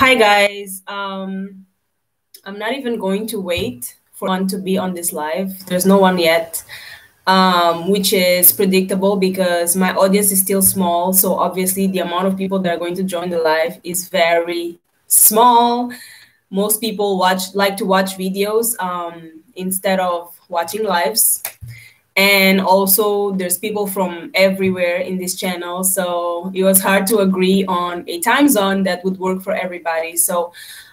Hi guys. I'm not even going to wait for one to be on this live. There's no one yet, which is predictable because my audience is still small. So obviously the amount of people that are going to join the live is very small. Most people like to watch videos instead of watching lives. And also there's people from everywhere in this channel, so it was hard to agree on a time zone that would work for everybody. So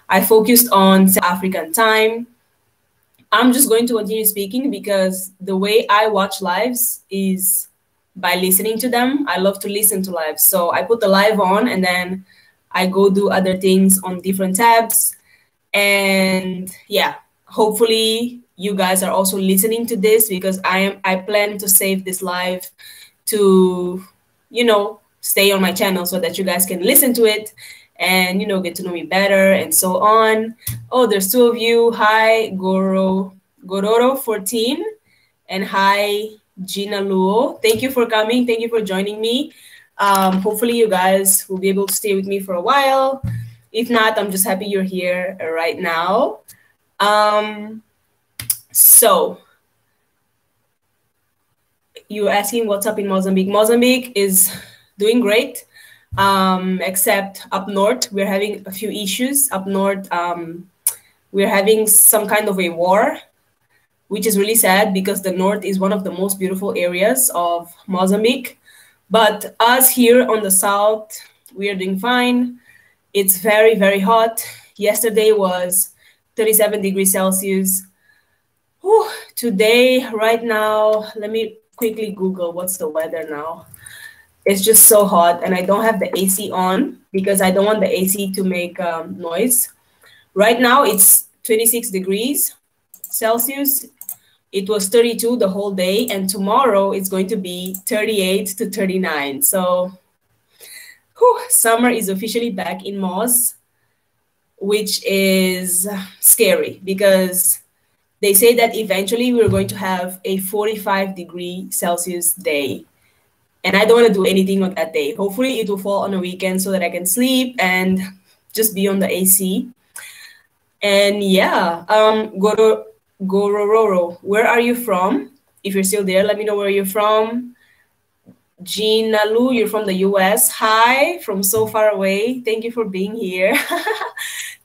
I focused on South African time. I'm just going to continue speaking because the way I watch lives is by listening to them. I love to listen to lives, so I put the live on and then I go do other things on different tabs. And yeah, hopefully you guys are also listening to this because I plan to save this live to, stay on my channel so that you guys can listen to it and, get to know me better and so on. Oh, there's two of you. Hi, Gororo14 and hi, Gina Luo. Thank you for coming. Thank you for joining me. Hopefully you guys will be able to stay with me for a while. If not, I'm just happy you're here right now. So you're asking what's up in Mozambique. Mozambique is doing great, except up north. We're having a few issues up north. We're having some kind of a war, which is really sad because the north is one of the most beautiful areas of Mozambique. But us here on the south, we are doing fine. It's very, very hot. Yesterday was 37 degrees Celsius. Whew. Today, right now, let me quickly Google what's the weather now. It's just so hot and I don't have the AC on because I don't want the AC to make noise. Right now, it's 26 degrees Celsius. It was 32 the whole day, and tomorrow it's going to be 38 to 39. So summer is officially back in Moz, which is scary because they say that eventually we're going to have a 45-degree-Celsius day. And I don't want to do anything on that day. Hopefully it will fall on a weekend so that I can sleep and just be on the AC. And yeah, Gorororo, where are you from? If you're still there, let me know where you're from. Gina Lu, you're from the US. Hi, from so far away. Thank you for being here.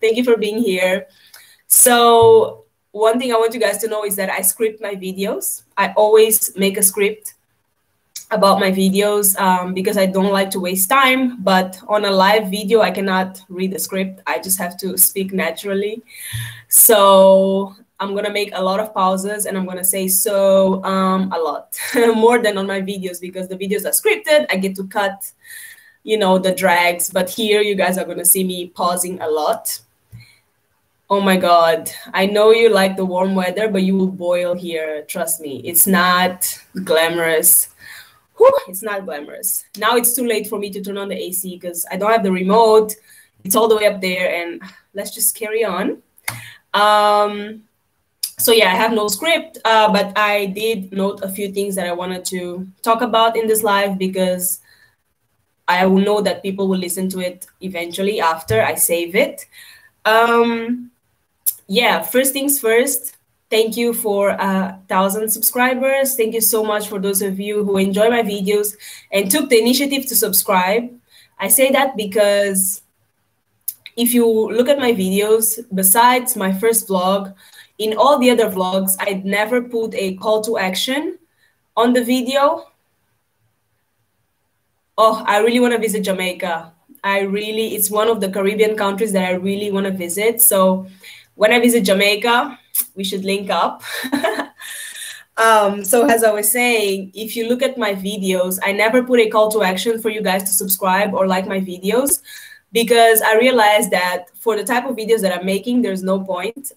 Thank you for being here. So one thing I want you guys to know is that I script my videos. I always make a script about my videos because I don't like to waste time. But on a live video, I cannot read the script. I just have to speak naturally. So I'm going to make a lot of pauses and I'm going to say so a lot more than on my videos because the videos are scripted. I get to cut, the drags. But here you guys are going to see me pausing a lot. Oh my God. I know you like the warm weather, but you will boil here. Trust me. It's not glamorous. Whew, it's not glamorous. Now it's too late for me to turn on the AC because I don't have the remote. It's all the way up there and let's just carry on. So yeah, I have no script, but I did note a few things that I wanted to talk about in this live because I will know that people will listen to it eventually after I save it. Yeah, first things first, thank you for 1,000 subscribers. Thank you so much for those of you who enjoy my videos and took the initiative to subscribe. I say that because if you look at my videos, besides my first vlog, in all the other vlogs, I'd never put a call to action on the video. Oh, I really want to visit Jamaica. It's one of the Caribbean countries that I really want to visit. So when I visit Jamaica, we should link up. So as I was saying, if you look at my videos, I never put a call to action for you guys to subscribe or like my videos because I realized that for the type of videos that I'm making, there's no point.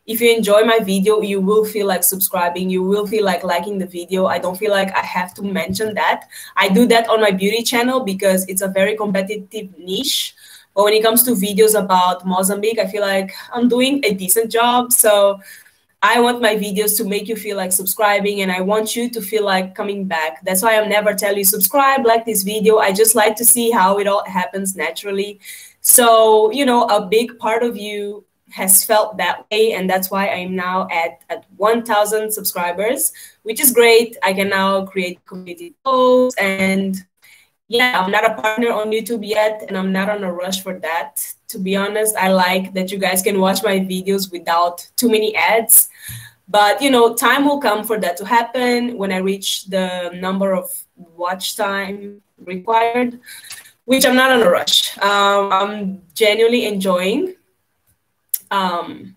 If you enjoy my video, you will feel like subscribing. You will feel like liking the video. I don't feel like I have to mention that. I do that on my beauty channel because it's a very competitive niche. But when it comes to videos about Mozambique, I feel like I'm doing a decent job. So I want my videos to make you feel like subscribing and I want you to feel like coming back. That's why I'm never telling you subscribe, like this video. I just like to see how it all happens naturally. So, you know, a big part of you has felt that way, and that's why I'm now at 1,000 subscribers, which is great. I can now create community posts, and yeah, I'm not a partner on YouTube yet, and I'm not on a rush for that. To be honest, I like that you guys can watch my videos without too many ads. But, you know, time will come for that to happen when I reach the number of watch time required, which I'm not on a rush. I'm genuinely enjoying. I'm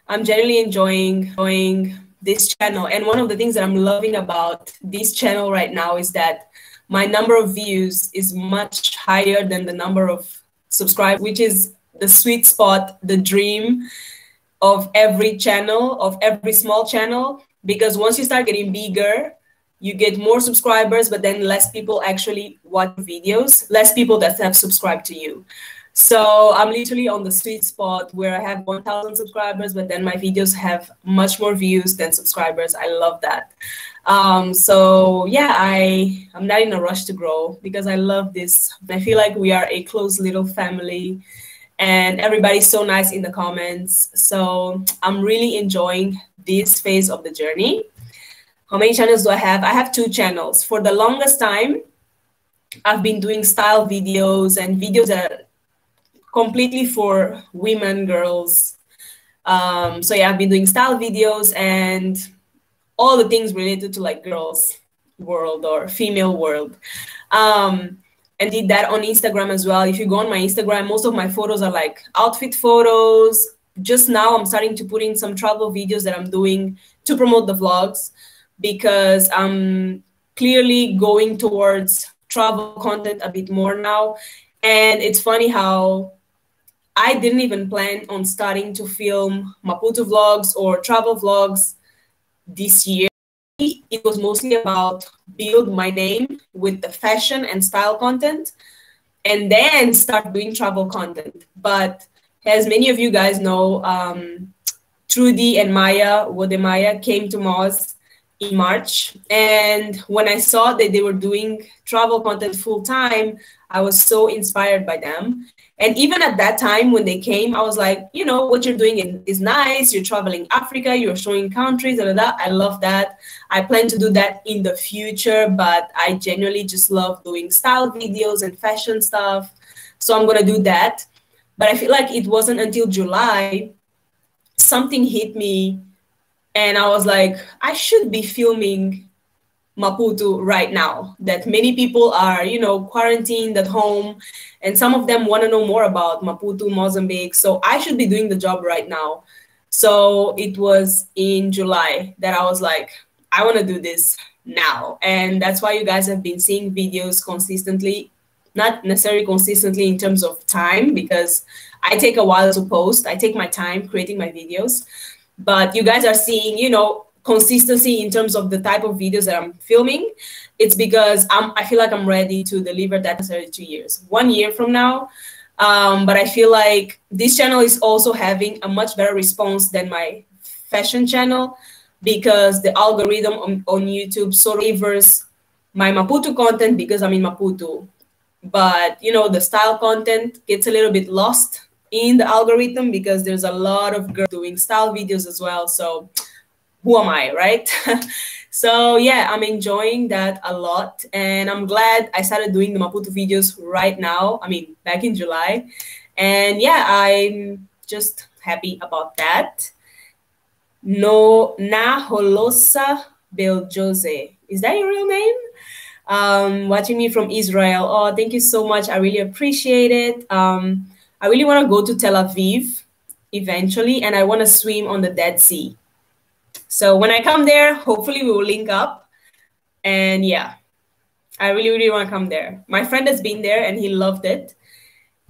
genuinely enjoying this channel. And one of the things that I'm loving about this channel right now is that my number of views is much higher than the number of subscribers, which is the sweet spot, the dream of every channel, of every small channel, because once you start getting bigger, you get more subscribers, but then less people actually watch videos, less people that have subscribed to you. So I'm literally on the sweet spot where I have 1,000 subscribers, but then my videos have much more views than subscribers. I love that. So yeah, I'm not in a rush to grow because I love this. I feel like we are a close little family and everybody's so nice in the comments. So I'm really enjoying this phase of the journey. How many channels do I have? I have 2 channels. For the longest time, I've been doing style videos and videos that are completely for women, girls. So yeah, I've been doing style videos and all the things related to like girls world or female world. And did that on Instagram as well. If you go on my Instagram, most of my photos are like outfit photos. Just now I'm starting to put in some travel videos that I'm doing to promote the vlogs because I'm clearly going towards travel content a bit more now. And it's funny how I didn't even plan on starting to film Maputo vlogs or travel vlogs this year. It was mostly about build my name with the fashion and style content and then start doing travel content. But as many of you guys know, Trudy and Wode came to Moz in March. And when I saw that they were doing travel content full time, I was so inspired by them. And even at that time when they came, I was like, you know, what you're doing is nice. You're traveling Africa, you're showing countries, and that. I love that. I plan to do that in the future, but I genuinely just love doing style videos and fashion stuff. So I'm going to do that. But I feel like it wasn't until July, something hit me and I was like, I should be filming Maputo right now, that many people are, you know, quarantined at home and some of them want to know more about Maputo, Mozambique. So I should be doing the job right now. So it was in July that I was like, I want to do this now. And that's why you guys have been seeing videos consistently, not necessarily consistently in terms of time, because I take a while to post. I take my time creating my videos, but you guys are seeing, you know, consistency in terms of the type of videos that I'm filming. It's because I feel like I'm ready to deliver that necessary 2 years, 1 year from now. But I feel like this channel is also having a much better response than my fashion channel because the algorithm on YouTube sort of favors my Maputo content because I'm in Maputo. But, you know, the style content gets a little bit lost in the algorithm because there's a lot of girls doing style videos as well. So who am I, right? So yeah, I'm enjoying that a lot. And I'm glad I started doing the Maputo videos right now. I mean, back in July. And yeah, I'm just happy about that. No Naholosa Beljose. Is that your real name? Watching me from Israel. Oh, thank you so much. I really appreciate it. I really want to go to Tel Aviv eventually, and I want to swim on the Dead Sea. So when I come there, hopefully we will link up. And yeah, I really, really want to come there. My friend has been there and he loved it.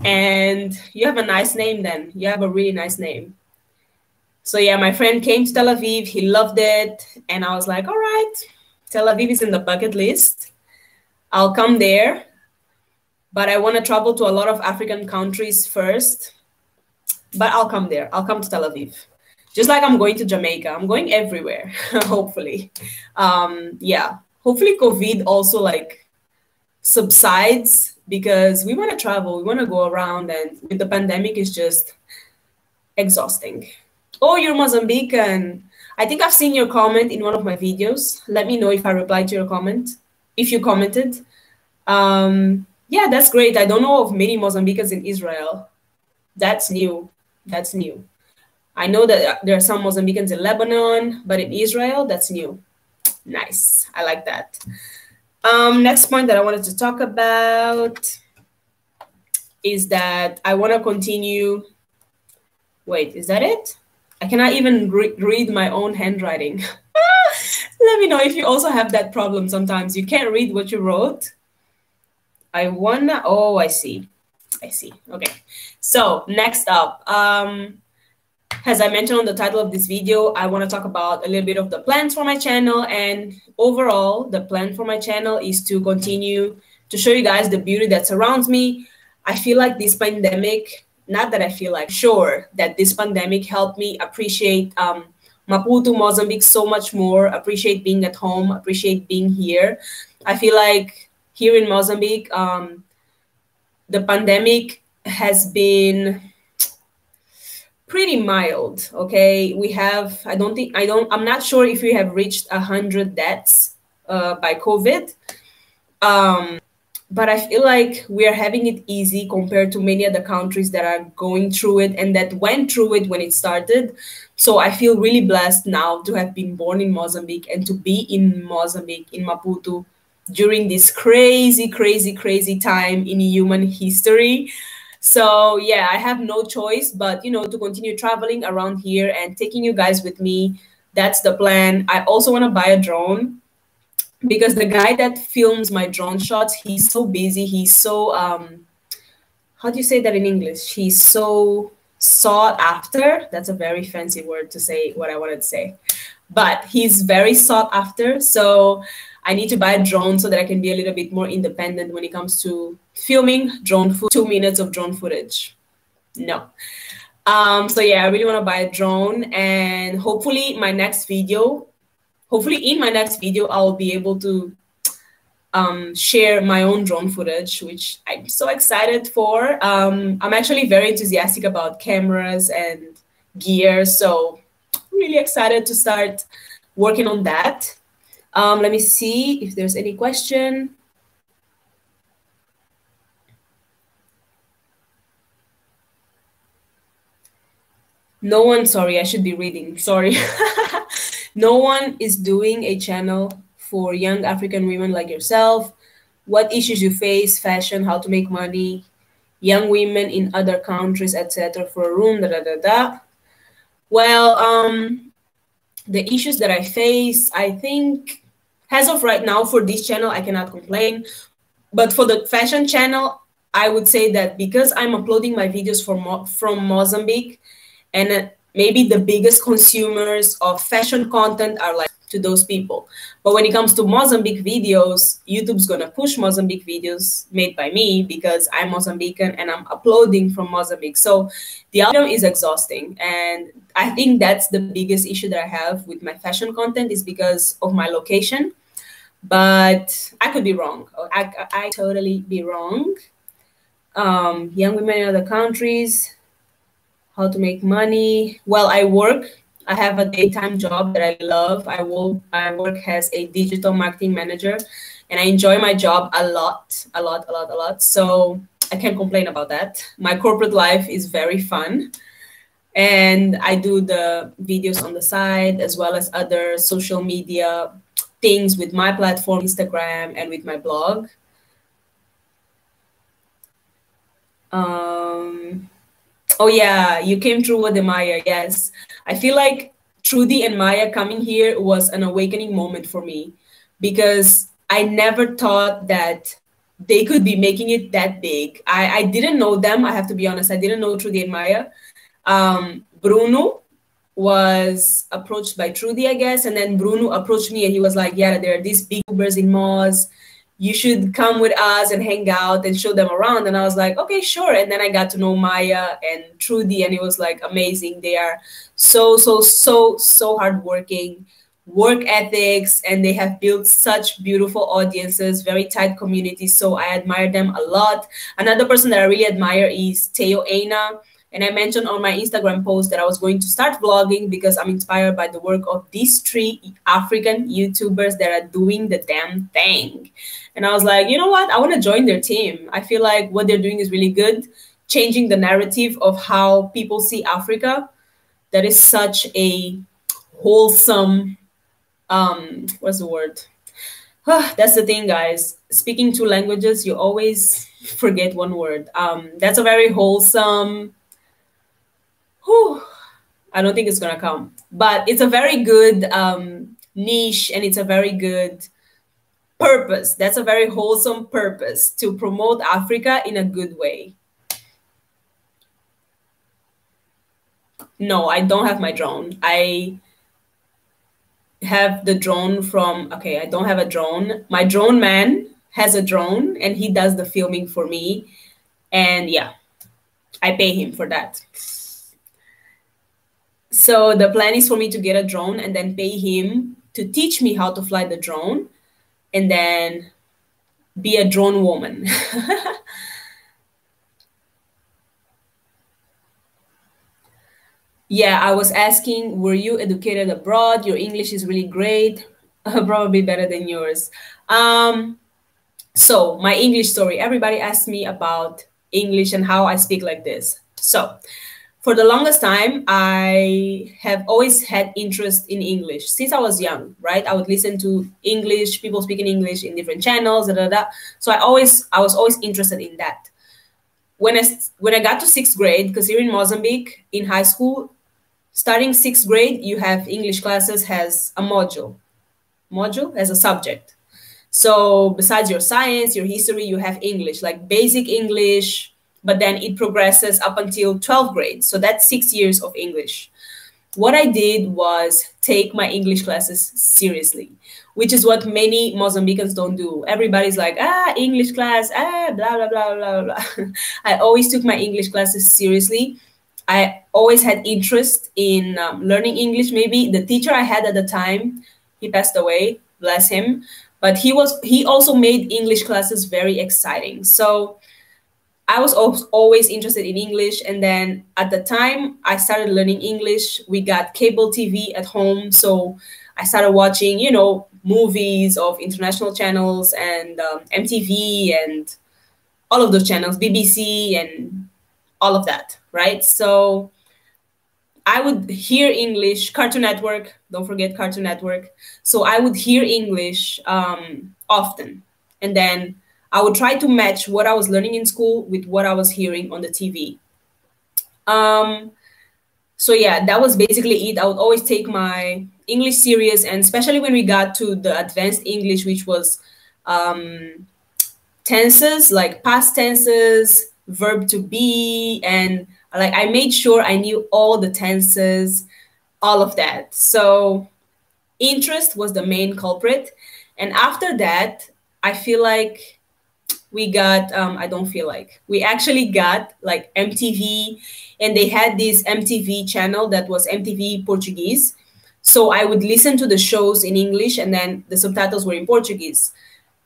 And you have a nice name then. You have a really nice name. So yeah, my friend came to Tel Aviv. He loved it. And I was like, all right, Tel Aviv is in the bucket list. I'll come there. But I want to travel to a lot of African countries first. But I'll come there. I'll come to Tel Aviv. Just like I'm going to Jamaica. I'm going everywhere, hopefully. Yeah, hopefully COVID also like subsides, because we want to travel, we want to go around, and with the pandemic, it's just exhausting. Oh, you're Mozambican. I think I've seen your comment in one of my videos. Let me know if I replied to your comment, if you commented. Yeah, that's great. I don't know of many Mozambicans in Israel. That's new. That's new. I know that there are some Mozambicans in Lebanon, but in Israel, that's new. Nice. I like that. Next point that I wanted to talk about is that I want to continue. Wait, is that it? I cannot even read my own handwriting. Let me know if you also have that problem sometimes. You can't read what you wrote. Oh, I see. I see. Okay. So next up, as I mentioned on the title of this video, I want to talk about a little bit of the plans for my channel. And overall, the plan for my channel is to continue to show you guys the beauty that surrounds me. I feel like this pandemic, not that I feel like, sure, that this pandemic helped me appreciate Maputo, Mozambique so much more, appreciate being at home, appreciate being here. I feel like here in Mozambique, the pandemic has been pretty mild, okay? We have, I'm not sure if we have reached 100 deaths by COVID. But I feel like we are having it easy compared to many other countries that are going through it and that went through it when it started. So I feel really blessed now to have been born in Mozambique and to be in Mozambique, in Maputo, during this crazy, crazy, crazy time in human history. So yeah, I have no choice but, you know, to continue traveling around here and taking you guys with me. That's the plan. I also want to buy a drone, because the guy that films my drone shots, he's so busy. He's so, how do you say that in English? He's so sought after. That's a very fancy word to say what I wanted to say. But he's very sought after. So I need to buy a drone so that I can be a little bit more independent when it comes to filming drone 2 minutes of drone footage. No. So yeah, I really want to buy a drone, and hopefully in my next video, I'll be able to share my own drone footage, which I'm so excited for. I'm actually very enthusiastic about cameras and gear, so I'm really excited to start working on that. Let me see if there's any question. No one, sorry, I should be reading, sorry. No one is doing a channel for young African women like yourself. What issues you face, fashion, how to make money, young women in other countries, etc. for a room, da da da da. Well, the issues that I face, I think, as of right now for this channel, I cannot complain. But for the fashion channel, I would say that because I'm uploading my videos from Mozambique, and maybe the biggest consumers of fashion content are like to those people. But when it comes to Mozambique videos, YouTube's gonna push Mozambique videos made by me because I'm Mozambican and I'm uploading from Mozambique. So the algorithm is exhausting. And I think that's the biggest issue that I have with my fashion content, is because of my location. But I could be wrong. I totally be wrong. Young women in other countries, how to make money. Well, I work. I have a daytime job that I love. I work as a digital marketing manager, and I enjoy my job a lot. So I can't complain about that. My corporate life is very fun, and I do the videos on the side as well as other social media things with my platform, Instagram, and with my blog. Oh yeah, you came through with the Maya. Yes, I feel like Trudy and Maya coming here was an awakening moment for me, because I never thought that they could be making it that big. I didn't know them. I have to be honest. I didn't know Trudy and Maya. Bruno was approached by Trudy, I guess, and then Bruno approached me and he was like, yeah, there are these big Ubers in Moz. You should come with us and hang out and show them around. And I was like, okay, sure. And then I got to know Maya and Trudy, and it was like amazing. They are so hardworking, work ethics, and they have built such beautiful audiences, very tight communities. So I admire them a lot. Another person that I really admire is Teo Aina. And I mentioned on my Instagram post that I was going to start vlogging because I'm inspired by the work of these 3 African YouTubers that are doing the damn thing. And I was like, you know what? I want to join their team. I feel like what they're doing is really good, changing the narrative of how people see Africa. That is such a wholesome, what's the word? That's the thing, guys. Speaking 2 languages, you always forget one word. That's a very wholesome, I don't think it's gonna come, but it's a very good niche, and it's a very good purpose. That's a very wholesome purpose to promote Africa in a good way. No, I don't have my drone. I have the drone from, okay, I don't have a drone. My drone man has a drone and he does the filming for me. And yeah, I pay him for that. So the plan is for me to get a drone and then pay him to teach me how to fly the drone and then be a drone woman. Yeah, I was asking, were you educated abroad? Your English is really great. Probably better than yours. So my English story, everybody asked me about English and how I speak like this. So for the longest time, I have always had interest in English since I was young, right? I would listen to English, people speaking English in different channels, da, da, da. So I was always interested in that. When I got to 6th grade, because here in Mozambique, in high school, starting 6th grade, you have English classes as a module as a subject. So besides your science, your history, you have English, like basic English, but then it progresses up until 12th grade. So that's 6 years of English. What I did was take my English classes seriously, which is what many Mozambicans don't do. Everybody's like, English class, blah, blah, blah, blah, blah. I always took my English classes seriously. I always had interest in learning English. Maybe the teacher I had at the time, he passed away, bless him. But he also made English classes very exciting. So I was always interested in English. And then at the time I started learning English, we got cable TV at home. So I started watching, movies of international channels and MTV and all of those channels, BBC and all of that, right? So I would hear English, Cartoon Network, don't forget Cartoon Network. So I would hear English often. And then I would try to match what I was learning in school with what I was hearing on the TV. So yeah, that was basically it. I would always take my English serious, and especially when we got to the advanced English, which was tenses, like past tenses, verb to be, and like I made sure I knew all the tenses, all of that. So interest was the main culprit. And after that, I feel like we got, we actually got like MTV, and they had this MTV channel that was MTV Portuguese. So I would listen to the shows in English and then the subtitles were in Portuguese.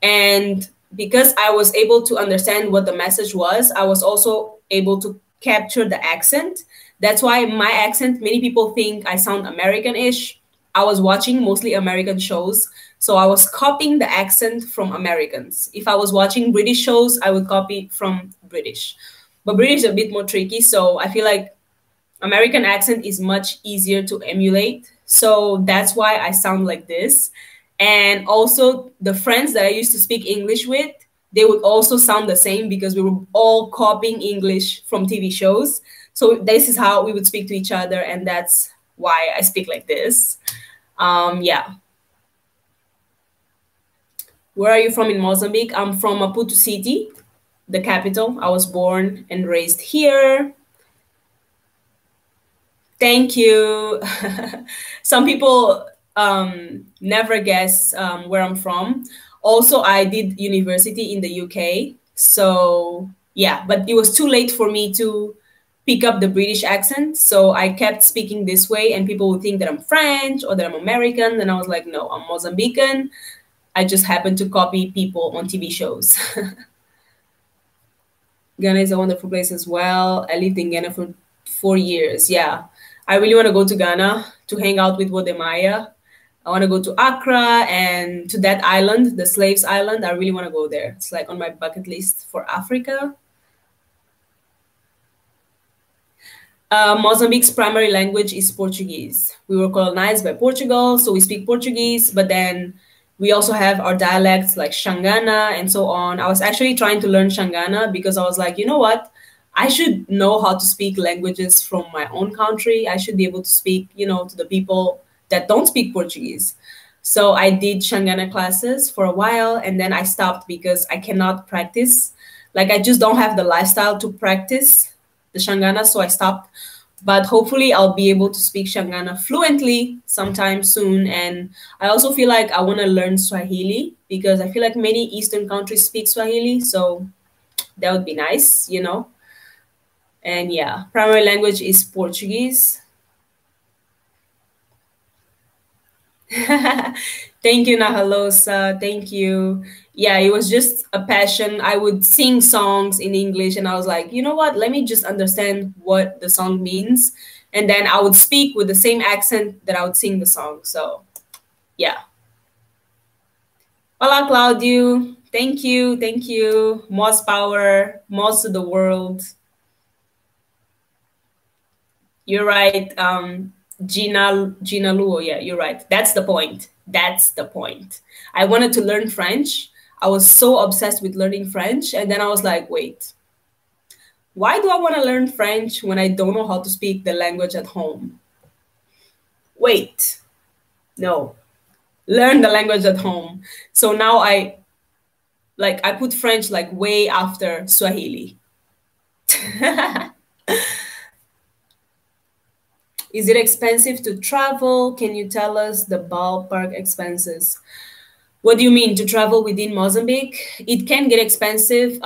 And because I was able to understand what the message was, I was also able to capture the accent. That's why my accent, many people think I sound American-ish. I was watching mostly American shows, so I was copying the accent from Americans. If I was watching British shows, I would copy from British. But British is a bit more tricky, so I feel like American accent is much easier to emulate. So that's why I sound like this. And also the friends that I used to speak English with, they would also sound the same because we were all copying English from TV shows. So this is how we would speak to each other, and that's why I speak like this. Yeah. Where are you from in Mozambique? I'm from Maputo City, the capital. I was born and raised here. Thank you. Some people never guess where I'm from. Also, I did university in the UK. So yeah, but it was too late for me to pick up the British accent. So I kept speaking this way, and people would think that I'm French or that I'm American. And I was like, no, I'm Mozambican. I just happen to copy people on TV shows. Ghana is a wonderful place as well. I lived in Ghana for 4 years. Yeah. I really want to go to Ghana to hang out with Wode. I want to go to Accra and to that island, the Slaves Island. I really want to go there. It's like on my bucket list for Africa. Mozambique's primary language is Portuguese. We were colonized by Portugal, so we speak Portuguese, but then we also have our dialects like Xangana and so on. I was actually trying to learn Xangana because I was like, you know what? I should know how to speak languages from my own country. I should be able to speak, to the people that don't speak Portuguese. So I did Xangana classes for a while, and then I stopped because I cannot practice. Like, I just don't have the lifestyle to practice the Xangana, so I stopped. But hopefully I'll be able to speak Xangana fluently sometime soon. And I also feel like I want to learn Swahili because I feel like many Eastern countries speak Swahili, so that would be nice, And yeah, primary language is Portuguese. Thank you, Nahalosa. Thank you. Yeah, it was just a passion. I would sing songs in English, and I was like, you know what? Let me just understand what the song means. And then I would speak with the same accent that I would sing the song. So, yeah. Hola, Claudio. Thank you. Thank you. Moz power, Moz to the world. You're right. Gina Luo. Yeah, you're right. That's the point. That's the point. I wanted to learn French. I was so obsessed with learning French. And then I was like, wait, why do I want to learn French when I don't know how to speak the language at home? Wait, no, learn the language at home. So now I put French like way after Swahili. Is it expensive to travel? Can you tell us the ballpark expenses? What do you mean, to travel within Mozambique? It can get expensive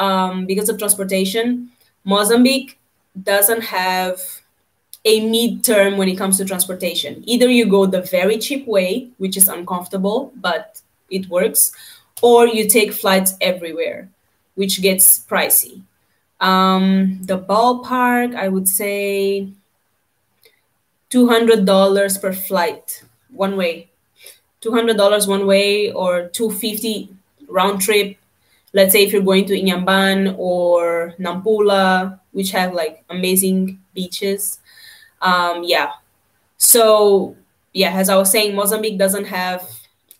because of transportation. Mozambique doesn't have a mid-term when it comes to transportation. Either you go the very cheap way, which is uncomfortable, but it works, or you take flights everywhere, which gets pricey. The ballpark, I would say $200 per flight, one way. $200 one way, or $250 round trip. Let's say if you're going to INHAMBANE or Nampula, which have like amazing beaches. Yeah. So yeah, as I was saying, Mozambique doesn't have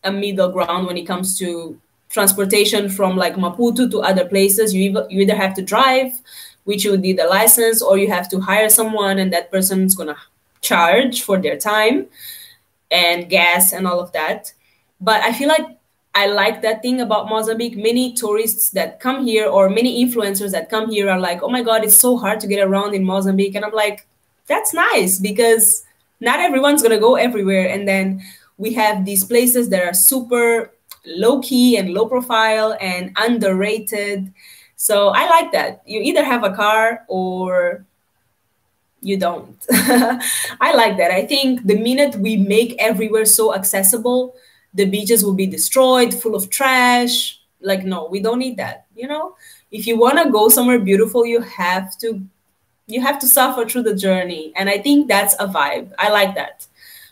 a middle ground when it comes to transportation from like Maputo to other places. You either have to drive, which you would need a license, or you have to hire someone, and that person's gonna charge for their time and gas and all of that. But I feel like I like that thing about Mozambique. Many tourists that come here, or many influencers that come here, are like, oh my God, it's so hard to get around in Mozambique. And I'm like, that's nice, because not everyone's going to go everywhere. And then we have these places that are super low key and low profile and underrated. So I like that. You either have a car or you don't. I like that. I think the minute we make everywhere so accessible, the beaches will be destroyed, full of trash. Like, no, we don't need that. If you want to go somewhere beautiful, you have to suffer through the journey. And I think that's a vibe. I like that.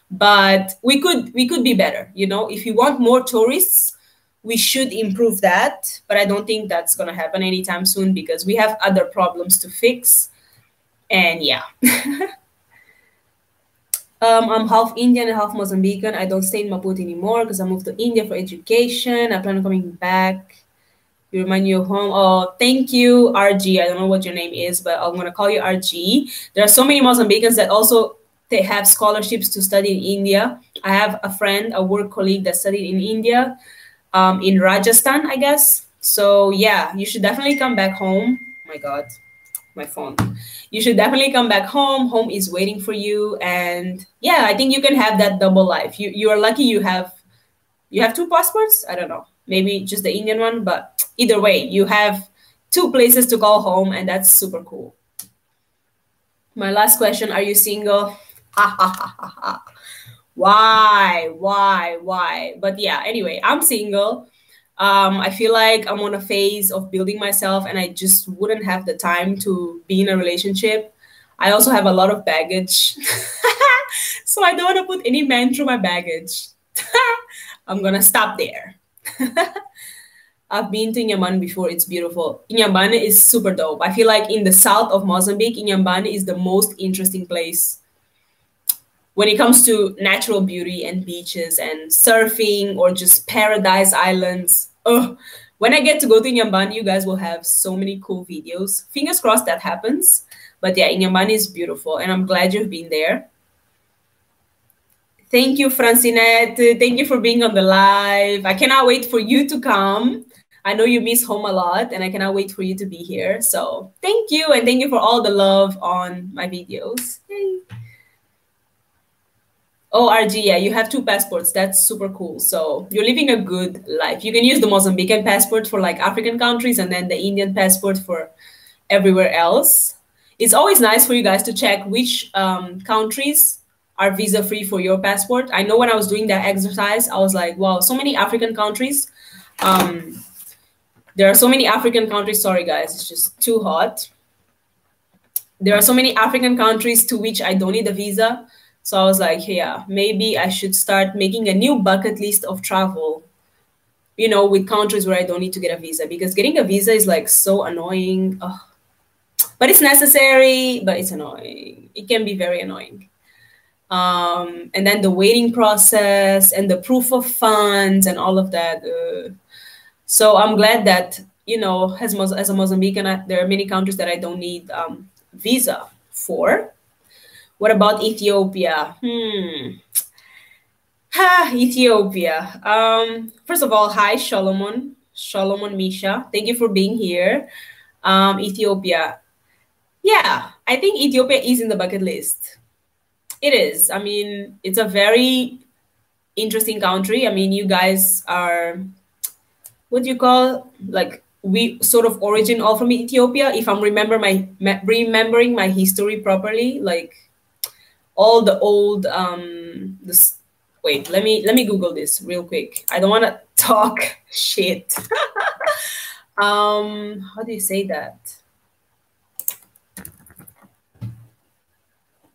But we could be better. If you want more tourists, we should improve that. But I don't think that's going to happen anytime soon, because we have other problems to fix. And yeah. I'm half Indian and half Mozambican. I don't stay in Maputo anymore because I moved to India for education. I plan on coming back. You remind you of home. Oh, thank you, RG. I don't know what your name is, but I'm going to call you RG. There are so many Mozambicans that also have scholarships to study in India. I have a friend, a work colleague that studied in India, in Rajasthan, I guess. So yeah, you should definitely come back home. Oh my God, my phone. You should definitely come back home. Home is waiting for you. And yeah, I think you can have that double life. You are lucky you have two passports. I don't know, maybe just the Indian one, but either way, you have two places to call home, and that's super cool. My last question, are you single? Ha ha ha ha ha. Why? But yeah, anyway, I'm single. I feel like I'm on a phase of building myself and I just wouldn't have the time to be in a relationship. I also have a lot of baggage. So I don't want to put any man through my baggage. I'm gonna stop there. I've been to Inhambane before. It's beautiful. Inhambane is super dope. I feel like in the south of Mozambique, Inhambane is the most interesting place when it comes to natural beauty and beaches and surfing or just paradise islands. Ugh. When I get to go to Inhambane, you guys will have so many cool videos. Fingers crossed that happens. But yeah, Inhambane is beautiful, and I'm glad you've been there. Thank you, Francinette. Thank you for being on the live. I cannot wait for you to come. I know you miss home a lot, and I cannot wait for you to be here. So thank you, and thank you for all the love on my videos. Yay. Oh, RG, yeah, you have 2 passports. That's super cool. So you're living a good life. You can use the Mozambican passport for like African countries and then the Indian passport for everywhere else. It's always nice for you guys to check which countries are visa free for your passport. I know when I was doing that exercise, I was like, wow, so many African countries. There are so many African countries. Sorry, guys, it's just too hot. There are so many African countries to which I don't need a visa. So I was like, yeah, maybe I should start making a new bucket list of travel, you know, with countries where I don't need to get a visa, because getting a visa is like so annoying. Ugh. But it's necessary, but it's annoying. It can be very annoying. And then the waiting process and the proof of funds and all of that. So I'm glad that, you know, as a Mozambican, there are many countries that I don't need visa for. What about Ethiopia? Ethiopia. First of all, hi, Solomon Misha. Thank you for being here. Ethiopia. Yeah, I think Ethiopia is in the bucket list. It is. I mean, it's a very interesting country. I mean, you guys are, what do you call, like, we sort of origin all from Ethiopia. If I'm remembering my history properly, like all the old wait, let me Google this real quick. I don't want to talk shit. How do you say that?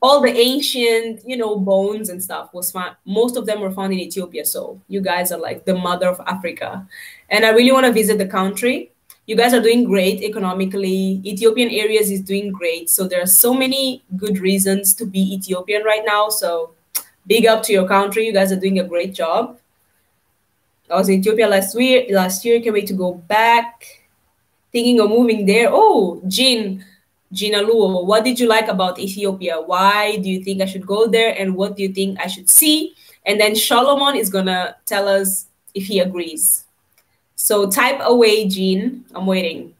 All the ancient, you know, bones and stuff was found. Most of them were found in Ethiopia. So you guys are like the mother of Africa, and I really want to visit the country. You guys are doing great economically. Ethiopian areas is doing great. So there are so many good reasons to be Ethiopian right now. So big up to your country. You guys are doing a great job. I was in Ethiopia last year. Can't wait to go back. Thinking of moving there. Oh, Gina Luo, what did you like about Ethiopia? Why do you think I should go there? And what do you think I should see? And then Solomon is going to tell us if he agrees. So type away, Jean. I'm waiting.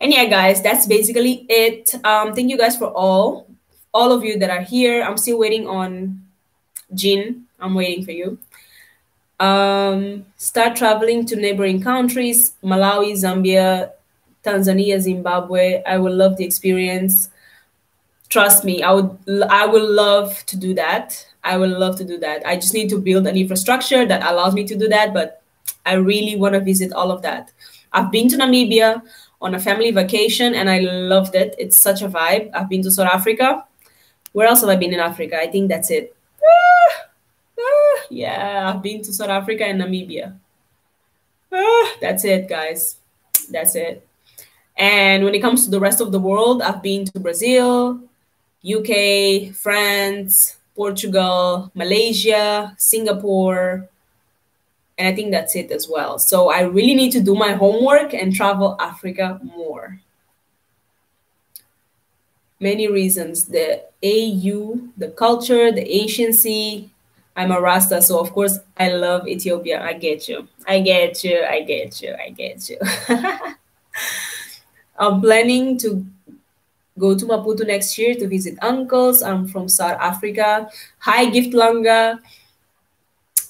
And yeah, guys, that's basically it. Thank you guys for all of you that are here. I'm still waiting on Jean. I'm waiting for you. Start traveling to neighboring countries, Malawi, Zambia, Tanzania, Zimbabwe. I would love the experience. Trust me, I will love to do that. I will love to do that. I just need to build an infrastructure that allows me to do that, but I really want to visit all of that. I've been to Namibia on a family vacation and I loved it. It's such a vibe. I've been to South Africa. Where else have I been in Africa? I think that's it. Yeah, I've been to South Africa and Namibia. That's it, guys. That's it. And when it comes to the rest of the world, I've been to Brazil, UK, France, Portugal, Malaysia, Singapore, and I think that's it as well. So I really need to do my homework and travel Africa more. Many reasons. The AU, the culture, the anciency. I'm a Rasta, so of course I love Ethiopia. I get you. I get you. I get you. I get you. I'm planning to go to Maputo next year to visit uncles. I'm from South Africa. Hi, Gift Langa.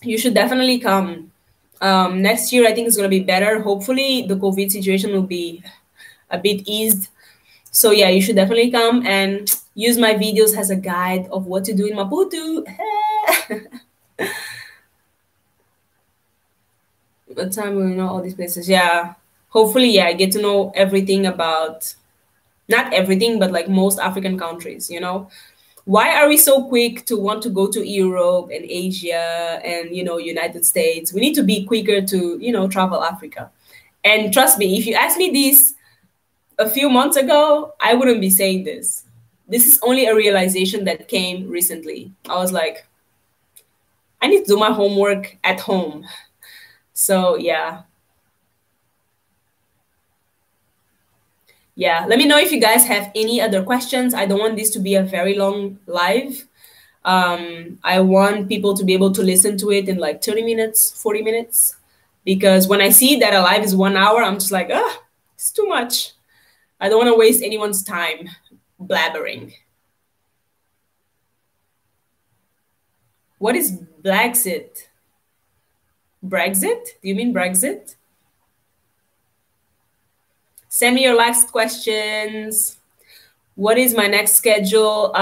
You should definitely come. Next year, I think it's going to be better. Hopefully, the COVID situation will be a bit eased. So yeah, you should definitely come. And use my videos as a guide of what to do in Maputo. What time will you know all these places? Yeah. Hopefully, yeah, I get to know everything about, not everything, but like most African countries, you know? Why are we so quick to want to go to Europe and Asia and, you know, United States? We need to be quicker to, you know, travel Africa. And trust me, if you asked me this a few months ago, I wouldn't be saying this. This is only a realization that came recently. I was like, I need to do my homework at home. So yeah. Yeah, let me know if you guys have any other questions. I don't want this to be a very long live. I want people to be able to listen to it in like 30 minutes, 40 minutes. Because when I see that a live is 1 hour, I'm just like, ah, it's too much. I don't want to waste anyone's time blabbering. What is BLAXIT? Brexit? Do you mean Brexit? Send me your last questions. What is my next schedule?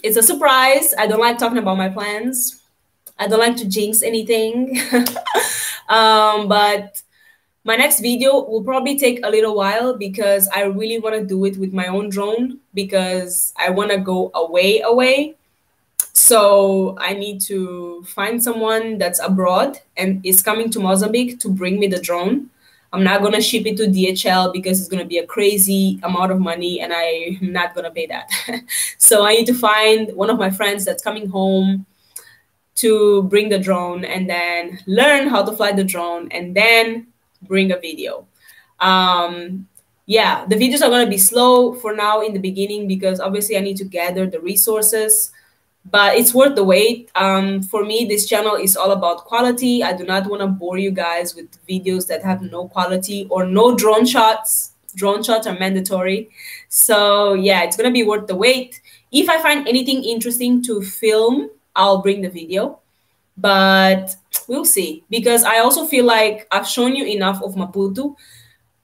It's a surprise. I don't like talking about my plans. I don't like to jinx anything. But my next video will probably take a little while because I really want to do it with my own drone because I want to go away. So I need to find someone that's abroad and is coming to Mozambique to bring me the drone. I'm not going to ship it to DHL because it's going to be a crazy amount of money and I'm not going to pay that. So I need to find one of my friends that's coming home to bring the drone and then learn how to fly the drone and then bring a video. Yeah, the videos are going to be slow for now in the beginning because obviously I need to gather the resources. But it's worth the wait. For me, this channel is all about quality. I do not want to bore you guys with videos that have no quality or no drone shots. Drone shots are mandatory. So yeah, it's going to be worth the wait. If I find anything interesting to film, I'll bring the video. But we'll see. Because I also feel like I've shown you enough of Maputo.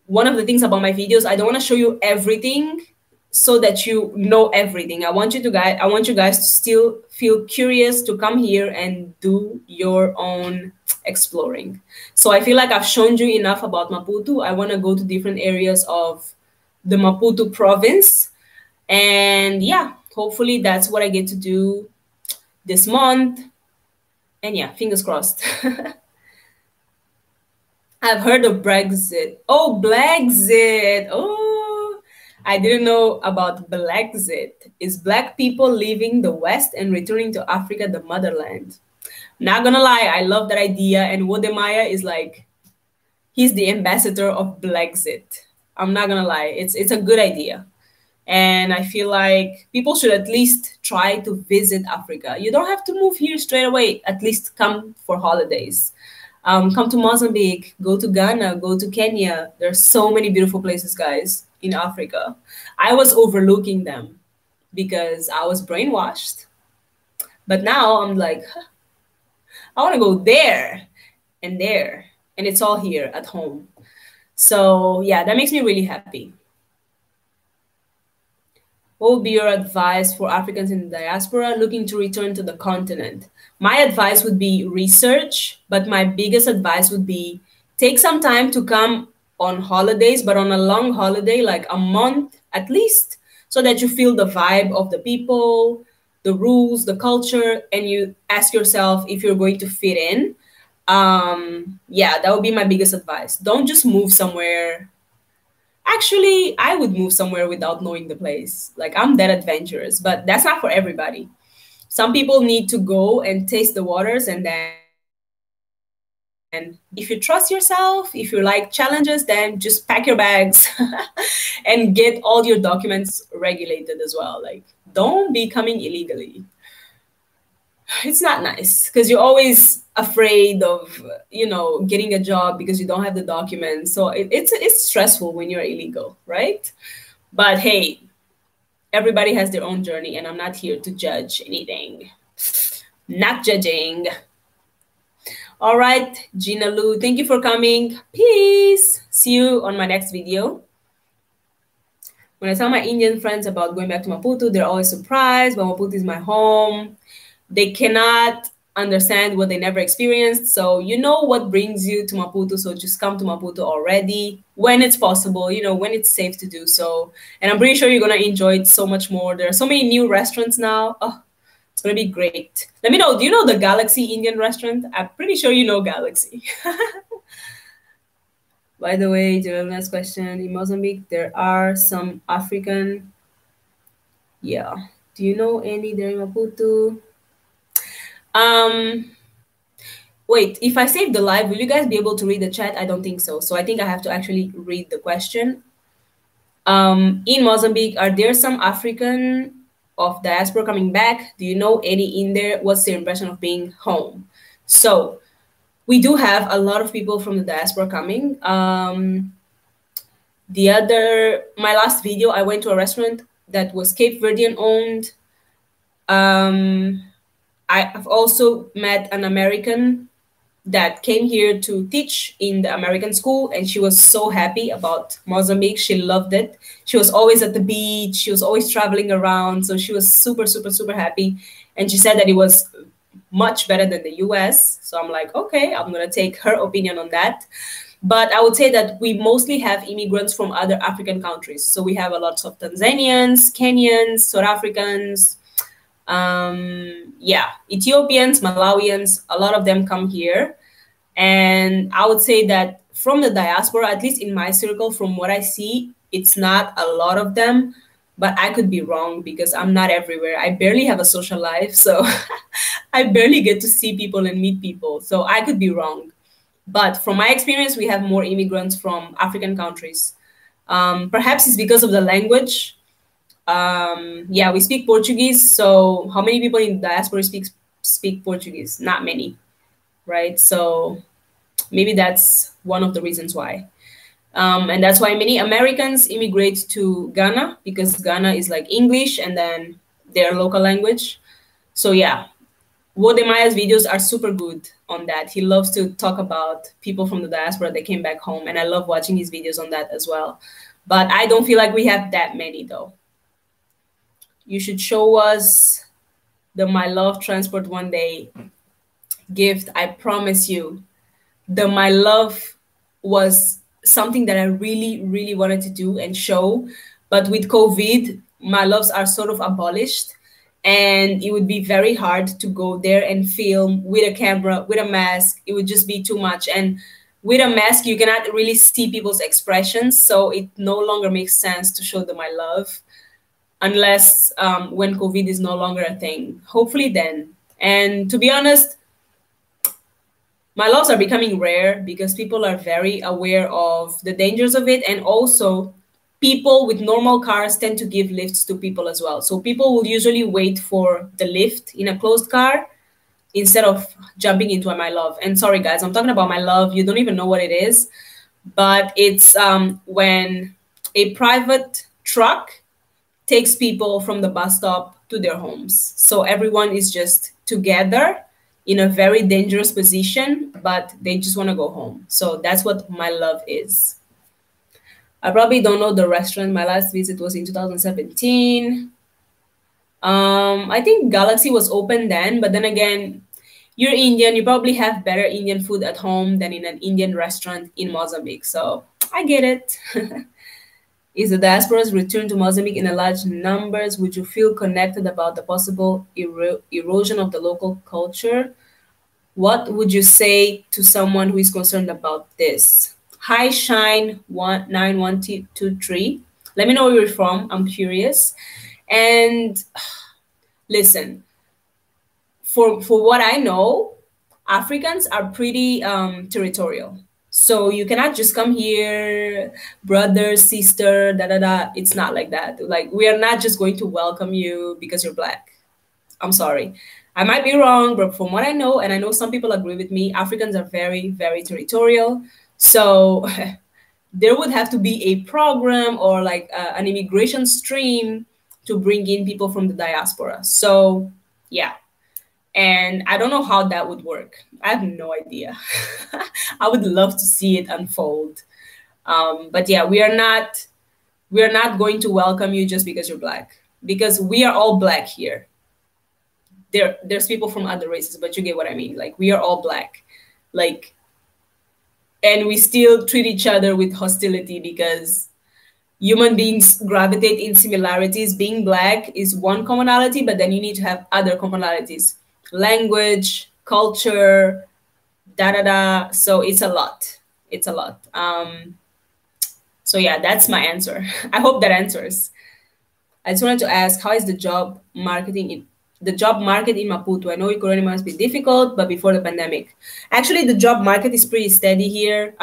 One of the things about my videos, I don't want to show you everything so that you know everything. I want you guys to still feel curious to come here and do your own exploring. So I feel like I've shown you enough about Maputo. I want to go to different areas of the Maputo province. And yeah, hopefully that's what I get to do this month. And yeah, fingers crossed. I've heard of Brexit. Oh, BLAXIT. Oh, I didn't know about BLAXIT. Is Black people leaving the West and returning to Africa, the motherland? Not gonna lie, I love that idea. And Wode is like, he's the ambassador of BLAXIT. I'm not gonna lie, it's a good idea. And I feel like people should at least try to visit Africa. You don't have to move here straight away. At least come for holidays. Come to Mozambique, go to Ghana, go to Kenya. There's so many beautiful places, guys, in Africa. I was overlooking them because I was brainwashed. But now I'm like, huh, I want to go there and there. And it's all here at home. So yeah, that makes me really happy. What would be your advice for Africans in the diaspora looking to return to the continent? My advice would be research, but my biggest advice would be take some time to come on holidays, but on a long holiday, like a month at least, so that you feel the vibe of the people, the rules, the culture, and you ask yourself if you're going to fit in. Yeah, that would be my biggest advice. Don't just move somewhere. Actually, I would move somewhere without knowing the place. Like, I'm that adventurous, but that's not for everybody. Some people need to go and taste the waters, and then if you trust yourself, if you like challenges, then just pack your bags and get all your documents regulated as well. Like, don't be coming illegally. It's not nice because you're always afraid of, you know, getting a job because you don't have the documents. So it's stressful when you're illegal, right? But hey, everybody has their own journey, and I'm not here to judge anything. Not judging. All right, Gina Lou, thank you for coming. Peace. See you on my next video. When I tell my Indian friends about going back to Maputo, they're always surprised, but Maputo is my home. They cannot understand what they never experienced. So you know what brings you to Maputo, so just come to Maputo already when it's possible, you know, when it's safe to do so. And I'm pretty sure you're gonna enjoy it so much more. There are so many new restaurants now. Oh, it's gonna be great. Let me know, do you know the Galaxy Indian restaurant? I'm pretty sure you know Galaxy. By the way, the last question, in Mozambique, there are some African, yeah. Do you know any there in Maputo? Wait, if I save the live, will you guys be able to read the chat? I don't think so. So I think I have to actually read the question. In Mozambique, are there some African of diaspora coming back? Do you know any in there? What's their impression of being home? So we do have a lot of people from the diaspora coming. My last video, I went to a restaurant that was Cape Verdean owned. I've also met an American that came here to teach in the American school, and she was so happy about Mozambique. She loved it. She was always at the beach. She was always traveling around. So she was super, super, super happy. And she said that it was much better than the US. So I'm like, okay, I'm going to take her opinion on that. But I would say that we mostly have immigrants from other African countries. So we have a lot of Tanzanians, Kenyans, South Africans, Ethiopians, Malawians, a lot of them come here. And I would say that from the diaspora, at least in my circle, from what I see, it's not a lot of them, but I could be wrong because I'm not everywhere. I barely have a social life, so I barely get to see people and meet people. So I could be wrong. But from my experience, we have more immigrants from African countries. Perhaps it's because of the language. We speak Portuguese. So how many people in the diaspora speak Portuguese? Not many, right? So maybe that's one of the reasons why. And that's why many Americans immigrate to Ghana, because Ghana is like English and then their local language. So yeah, Wode Maya's videos are super good on that. He loves to talk about people from the diaspora that came back home, and I love watching his videos on that as well. But I don't feel like we have that many though. You should show us the My Love Transport one day gift. I promise you. The My Love was something that I really, really wanted to do and show. But with COVID, My Loves are sort of abolished. And it would be very hard to go there and film with a camera, with a mask. It would just be too much. And with a mask, you cannot really see people's expressions. So it no longer makes sense to show the My Love unless when COVID is no longer a thing. Hopefully then. And to be honest, My Loves are becoming rare because people are very aware of the dangers of it. And also, people with normal cars tend to give lifts to people as well. So people will usually wait for the lift in a closed car instead of jumping into a My Love. And sorry, guys, I'm talking about My Love. You don't even know what it is. But it's when a private truck takes people from the bus stop to their homes. So everyone is just together in a very dangerous position, but they just want to go home. So that's what My Love is. I probably don't know the restaurant. My last visit was in 2017. I think Galaxy was open then, but then again, you're Indian, you probably have better Indian food at home than in an Indian restaurant in Mozambique. So I get it. Is the diaspora's return to Mozambique in a large numbers? Would you feel connected about the possible erosion of the local culture? What would you say to someone who is concerned about this? Hi, Shine 9123. Let me know where you're from. I'm curious. And listen, for what I know, Africans are pretty territorial. So you cannot just come here, brother, sister, da da da. It's not like that. Like, we are not just going to welcome you because you're Black. I'm sorry. I might be wrong, but from what I know, and I know some people agree with me, Africans are very, very territorial. So there would have to be a program or like an immigration stream to bring in people from the diaspora. So yeah. And I don't know how that would work. I have no idea. I would love to see it unfold. But yeah, we are not we're not going to welcome you just because you're Black, because we are all Black here. There's people from other races, but you get what I mean. Like, we are all Black, like, and we still treat each other with hostility because human beings gravitate in similarities. Being Black is one commonality, but then you need to have other commonalities: language, culture, da da da. So it's a lot. It's a lot. So yeah, that's my answer. I hope that answers. I just wanted to ask, how is the job market in Maputo? I know it must be difficult, but before the pandemic, actually the job market is pretty steady here.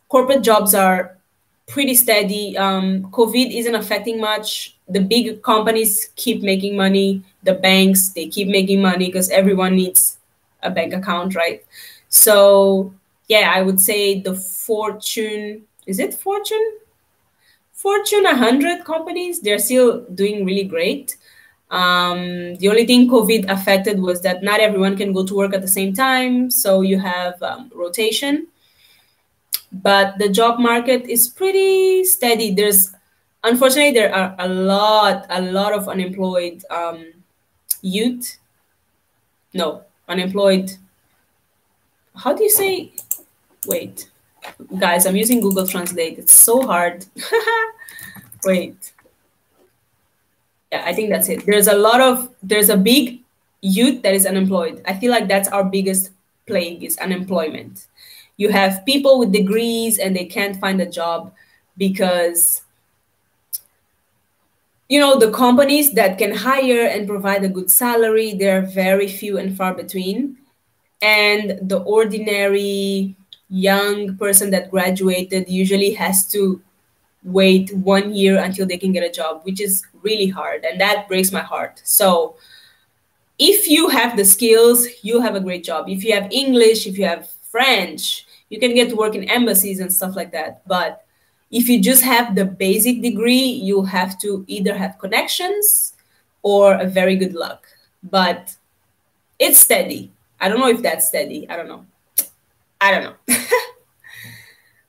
Corporate jobs are pretty steady. COVID isn't affecting much. The big companies keep making money. The banks, they keep making money because everyone needs a bank account, right? So yeah, I would say the Fortune 100 companies, they're still doing really great. The only thing COVID affected was that not everyone can go to work at the same time. So you have rotation. But the job market is pretty steady. Unfortunately, there are a lot of unemployed youth. No, unemployed. How do you say? Wait, guys, I'm using Google Translate. It's so hard. Wait. Yeah, I think that's it. There's a big youth that is unemployed. I feel like that's our biggest plague, is unemployment. You have people with degrees and they can't find a job because, the companies that can hire and provide a good salary, they're very few and far between. And the ordinary young person that graduated usually has to wait 1 year until they can get a job, which is really hard. And that breaks my heart. So if you have the skills, you have a great job. If you have English, if you have French, you can get to work in embassies and stuff like that. But if you just have the basic degree, you have to either have connections or a very good luck. But it's steady. I don't know if that's steady. I don't know.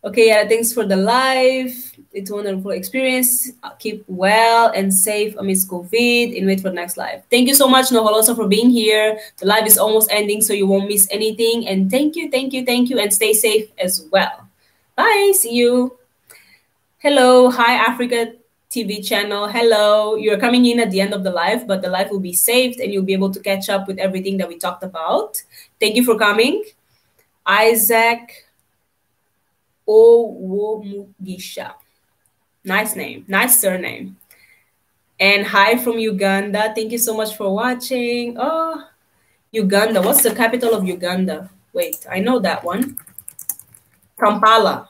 Okay, yeah, thanks for the live. It's a wonderful experience. Keep well and safe amidst COVID and wait for the next live. Thank you so much, Noholosa, for being here. The live is almost ending, so you won't miss anything. And thank you, and stay safe as well. Bye, see you. Hello, hi, Africa TV channel. Hello, you're coming in at the end of the live, but the live will be saved and you'll be able to catch up with everything that we talked about. Thank you for coming. Isaac Owomugisha. Nice name, nice surname. And hi from Uganda. Thank you so much for watching. Oh, Uganda. What's the capital of Uganda? Wait, I know that one. Kampala.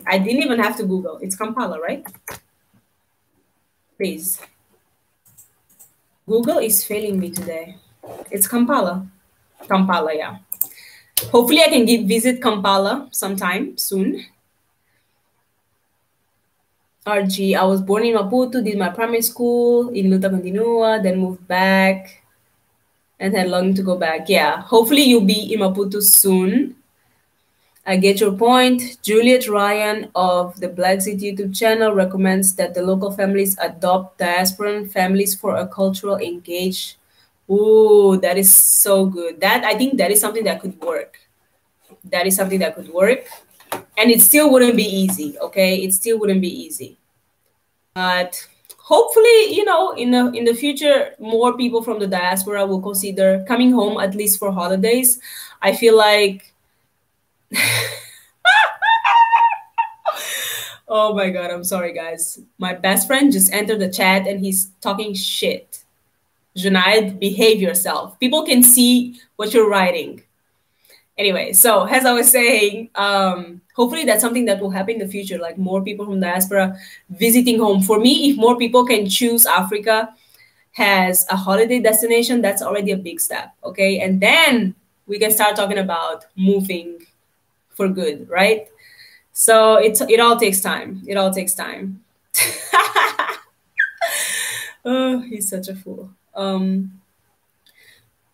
I didn't even have to Google. It's Kampala, right? Please. Google is failing me today. It's Kampala. Kampala, yeah. Hopefully I can visit Kampala sometime soon. RG, I was born in Maputo, did my primary school in Luta Continua, then moved back and had longing to go back. Yeah, hopefully you'll be in Maputo soon. I get your point. Juliet Ryan of the BLAXIT YouTube channel recommends that the local families adopt diasporan families for a cultural engage. Ooh, that is so good. I think that is something that could work. That is something that could work. And it still wouldn't be easy, okay? It still wouldn't be easy. But hopefully, in the future, more people from the diaspora will consider coming home, at least for holidays. I feel like... Oh my God, I'm sorry, guys. My best friend just entered the chat and he's talking shit. Junaid, behave yourself. People can see what you're writing. Anyway, so as I was saying, hopefully that's something that will happen in the future, like more people from diaspora visiting home. For me, if more people can choose Africa as a holiday destination, that's already a big step, okay? And then we can start talking about moving for good, right? So it all takes time. It all takes time. Oh, he's such a fool.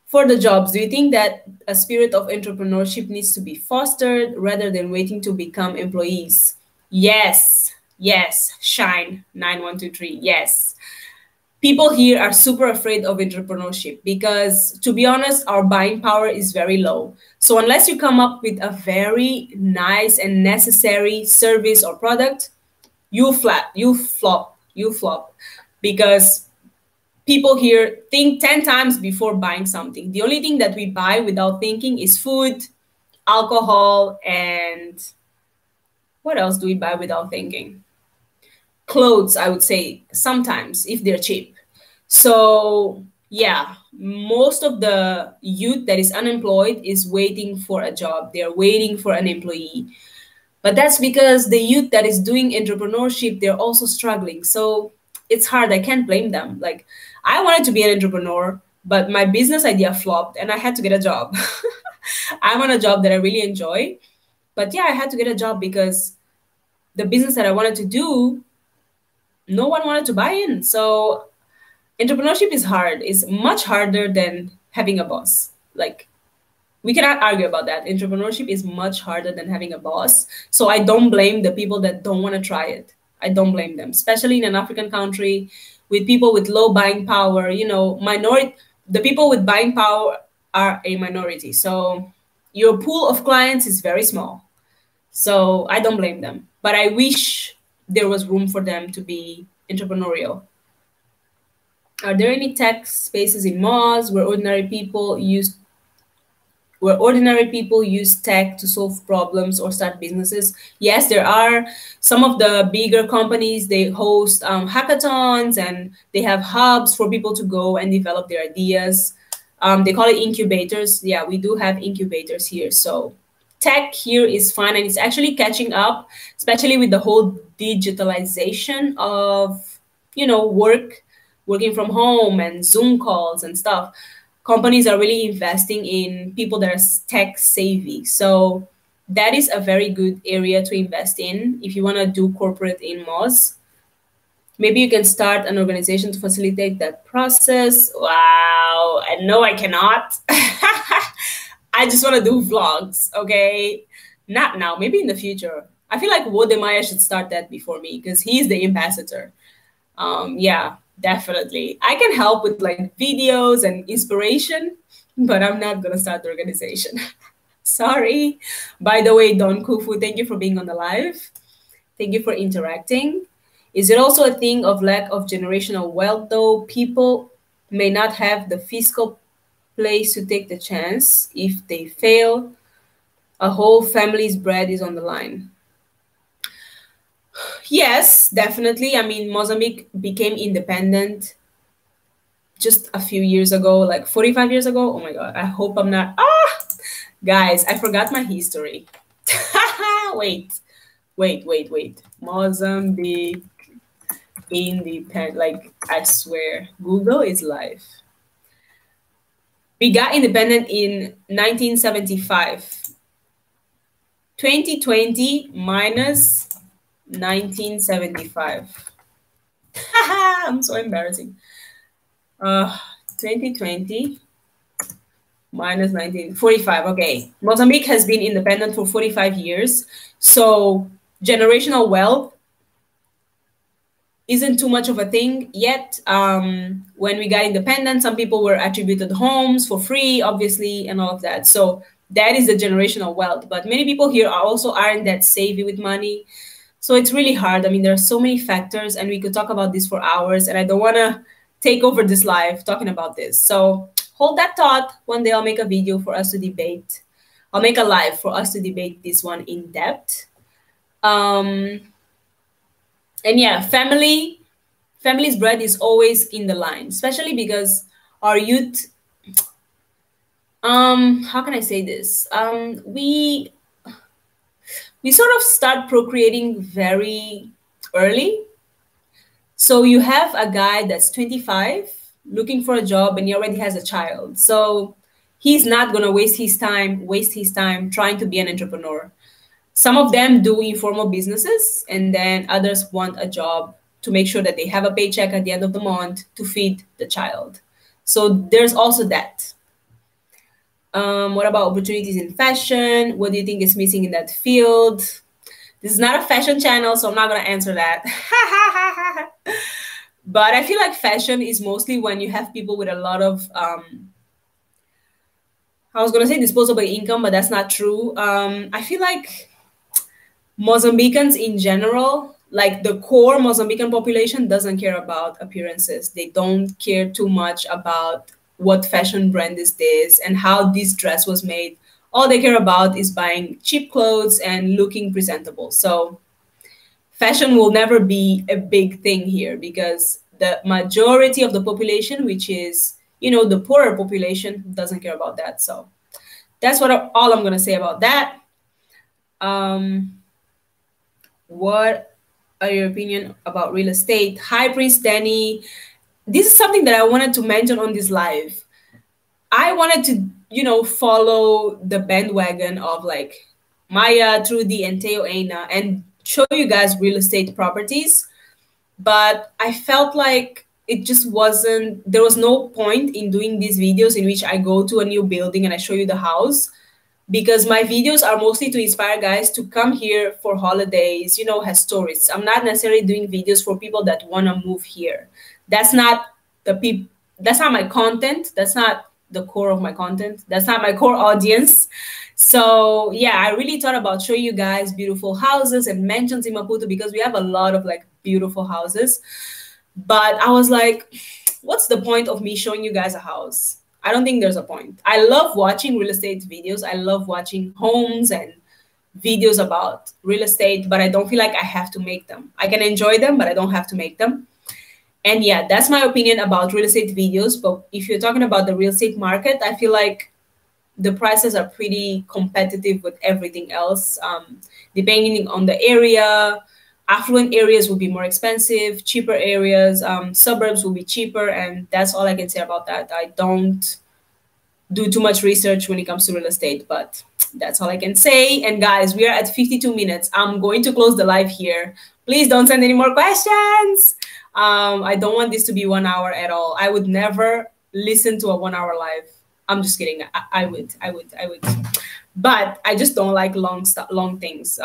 For the jobs, do you think that a spirit of entrepreneurship needs to be fostered rather than waiting to become employees? Yes, Yes, shine 9123. Yes. People here are super afraid of entrepreneurship because, to be honest, our buying power is very low. So unless you come up with a very nice and necessary service or product, you flop, because people here think 10 times before buying something. The only thing that we buy without thinking is food, alcohol, and what else do we buy without thinking? Clothes, I would say, sometimes if they're cheap. So yeah, most of the youth that is unemployed is waiting for a job. They're waiting for an employee. But that's because the youth that is doing entrepreneurship, they're also struggling. So it's hard. I can't blame them. Like, I wanted to be an entrepreneur, but my business idea flopped and I had to get a job. I'm on a job that I really enjoy. But yeah, I had to get a job because the business that I wanted to do, no one wanted to buy in. So entrepreneurship is hard. It's much harder than having a boss. Like, we cannot argue about that. Entrepreneurship is much harder than having a boss. So I don't blame the people that don't want to try it. I don't blame them, especially in an African country with people with low buying power. You know, the people with buying power are a minority. So your pool of clients is very small. So I don't blame them. But I wish there was room for them to be entrepreneurial. Are there any tech spaces in Moz where ordinary people use tech to solve problems or start businesses? Yes, there are. Some of the bigger companies, they host hackathons and they have hubs for people to go and develop their ideas. They call it incubators. Yeah, we do have incubators here. So tech here is fine, and it's actually catching up, especially with the whole digitalization of, working from home and Zoom calls and stuff. Companies are really investing in people that are tech savvy. So that is a very good area to invest in if you want to do corporate in Moz. Maybe you can start an organization to facilitate that process. Wow. And no, I cannot. I just want to do vlogs, okay? Not now, maybe in the future. I feel like Wode should start that before me because he's the ambassador. Yeah, definitely. I can help with like videos and inspiration, but I'm not gonna start the organization. Sorry. By the way, Don Kufu, thank you for being on the live. Thank you for interacting. Is it also a thing of lack of generational wealth, though? People may not have the fiscal place to take the chance. If they fail, a whole family's bread is on the line. Yes, definitely. I mean, Mozambique became independent just a few years ago, like 45 years ago. Oh my God, I hope I'm not. Guys, I forgot my history. Wait. Mozambique independent. Like, I swear, Google is live. We got independent in 1975. 2020 minus 1975. I'm so embarrassing. 2020 minus 1945. Okay. Mozambique has been independent for 45 years. So generational wealth isn't too much of a thing yet. When we got independent, some people were attributed homes for free, obviously, and all of that. So that is the generational wealth. But many people here also aren't that savvy with money. So it's really hard. I mean, there are so many factors, and we could talk about this for hours, and I don't want to take over this live talking about this. So hold that thought. One day I'll make a video for us to debate. I'll make a live for us to debate this one in depth. And yeah, family's bread is always in the line, especially because our youth, how can I say this? We sort of start procreating very early. So you have a guy that's 25 looking for a job and he already has a child. So he's not going to waste his time trying to be an entrepreneur. Some of them do informal businesses, and then others want a job to make sure that they have a paycheck at the end of the month to feed the child. So there's also that. What about opportunities in fashion? What do you think is missing in that field? This is not a fashion channel, so I'm not going to answer that. But I feel like fashion is mostly when you have people with a lot of, I was going to say disposable income, but that's not true. I feel like Mozambicans in general, like the core Mozambican population, doesn't care about appearances. They don't care too much about what fashion brand is this and how this dress was made. All they care about is buying cheap clothes and looking presentable. So fashion will never be a big thing here because the majority of the population, which is, you know, the poorer population, doesn't care about that. So that's all I'm going to say about that. What are your opinion about real estate? Hi, Priest Danny. This is something that I wanted to mention on this live. I wanted to, you know, follow the bandwagon of like Maya, Trudy, and Teo Aina and show you guys real estate properties. But I felt like it just wasn't, there was no point in doing these videos in which I go to a new building and I show you the house, because my videos are mostly to inspire guys to come here for holidays, you know, as tourists. I'm not necessarily doing videos for people that want to move here. That's not that's not my content. That's not the core of my content. That's not my core audience. So yeah, I really thought about showing you guys beautiful houses and mansions in Maputo because we have a lot of like beautiful houses. But I was like, what's the point of me showing you guys a house? I don't think there's a point. I love watching real estate videos. I love watching homes and videos about real estate, but I don't feel like I have to make them. I can enjoy them, but I don't have to make them. And yeah, that's my opinion about real estate videos. But if you're talking about the real estate market, I feel like the prices are pretty competitive with everything else. Depending on the area, affluent areas will be more expensive, cheaper areas, suburbs will be cheaper. And that's all I can say about that. I don't do too much research when it comes to real estate, but that's all I can say. And guys, we are at 52 minutes. I'm going to close the live here. Please don't send any more questions. I don't want this to be 1 hour at all. I would never listen to a 1 hour live. I'm just kidding. I would. But I just don't like long things.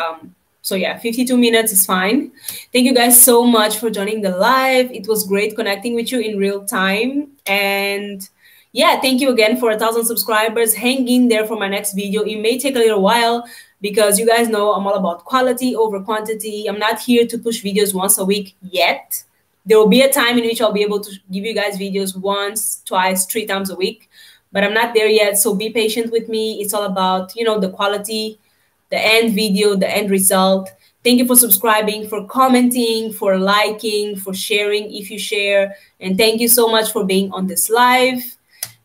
So yeah, 52 minutes is fine. Thank you guys so much for joining the live. It was great connecting with you in real time. And yeah, thank you again for 1,000 subscribers. Hang in there for my next video. It may take a little while because you guys know I'm all about quality over quantity. I'm not here to push videos once a week yet. There will be a time in which I'll be able to give you guys videos once, twice, 3 times a week. But I'm not there yet, so be patient with me. It's all about, you know, the quality, the end video, the end result. Thank you for subscribing, for commenting, for liking, for sharing if you share. And thank you so much for being on this live.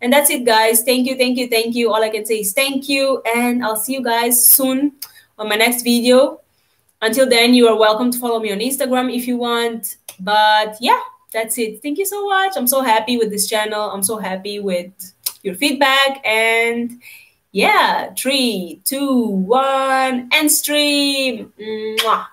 And that's it, guys. Thank you, thank you, thank you. All I can say is thank you. And I'll see you guys soon on my next video. Until then, you are welcome to follow me on Instagram if you want. But yeah, that's it. Thank you so much. I'm so happy with this channel. I'm so happy with your feedback. And yeah, 3, 2, 1, end stream. Mwah.